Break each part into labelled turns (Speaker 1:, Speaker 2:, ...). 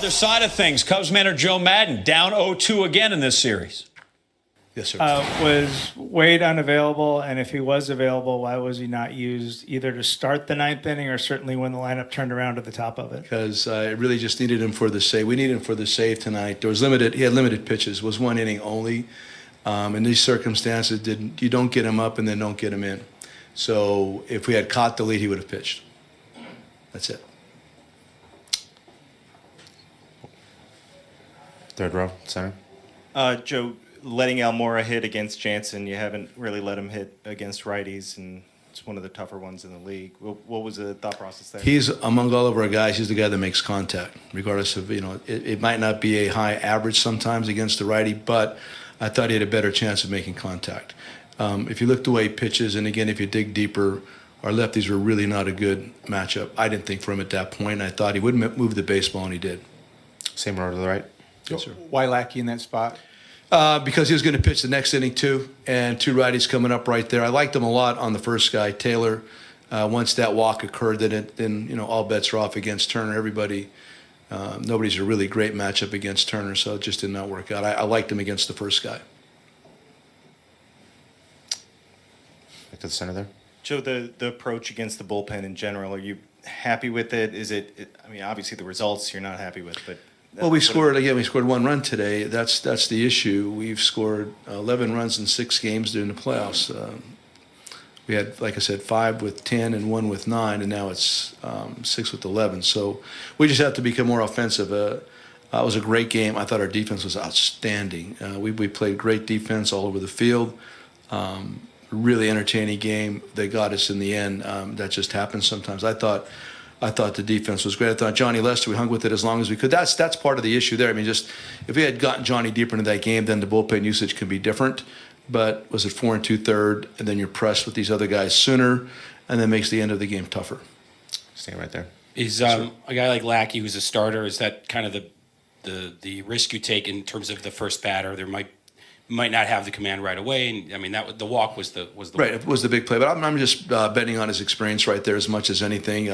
Speaker 1: Other side of things, Cubs manager Joe Maddon down 0-2 again in this series.
Speaker 2: Yes, sir.
Speaker 3: Was Wade unavailable? And if he was available, why was he not used either to start the ninth inning or certainly when the lineup turned around to the top of it?
Speaker 2: Because I really just needed him for the save. We needed him for the save tonight. There was limited. He had limited pitches. It was one inning only. In these circumstances, you don't get him up and then don't get him in. So if we had caught the lead, he would have pitched. That's it.
Speaker 4: Third row, center.
Speaker 5: Joe, letting Almora hit against Jansen, you haven't really let him hit against righties, and it's one of the tougher ones in the league. What was the thought process there?
Speaker 2: He's, among all of our guys, he's the guy that makes contact, regardless of, it might not be a high average sometimes against the righty, but I thought he had a better chance of making contact. If you look the way he pitches, and again, if you dig deeper, our lefties were really not a good matchup. I didn't think for him at that point. I thought he would move the baseball, and he did.
Speaker 4: Same row to the right.
Speaker 2: Yes, sir.
Speaker 6: Why Lackey in that spot?
Speaker 2: Because he was going to pitch the next inning too, and two righties coming up right there. I liked him a lot on the first guy, Taylor. Once that walk occurred, then all bets are off against Turner. Nobody's a really great matchup against Turner, so it just did not work out. I liked him against the first guy.
Speaker 4: Back to the center there.
Speaker 5: Joe, the approach against the bullpen in general, are you happy with it? I mean, obviously the results you're not happy with, but...
Speaker 2: Well, we scored one run today. That's the issue. We've scored 11 runs in 6 games during the playoffs. We had, like I said, 5 with 10 and 1 with 9, and now it's 6 with 11. So we just have to become more offensive. It was a great game. I thought our defense was outstanding. We played great defense all over the field. Really entertaining game. They got us in the end. That just happens sometimes. I thought the defense was great. I thought Johnny Lester, we hung with it as long as we could. That's part of the issue there. I mean, just if we had gotten Johnny deeper into that game, then the bullpen usage can be different. But was it 4 2/3, and then you're pressed with these other guys sooner, and then makes the end of the game tougher.
Speaker 4: Stay right there.
Speaker 7: Is a guy like Lackey, who's a starter, is that kind of the risk you take in terms of the first batter? There might not have the command right away, and I mean the walk was the
Speaker 2: right. It was the big play, but I'm just betting on his experience right there as much as anything.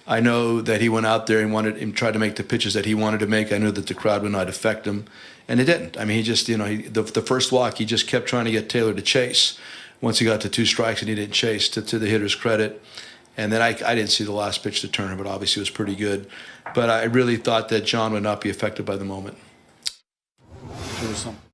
Speaker 2: I know that he went out there and tried to make the pitches that he wanted to make. I knew that the crowd would not affect him, and it didn't. I mean, he just the first walk he just kept trying to get Taylor to chase. Once he got to 2 strikes and he didn't chase, to the hitter's credit. And then I didn't see the last pitch to Turner, but obviously it was pretty good. But I really thought that John would not be affected by the moment.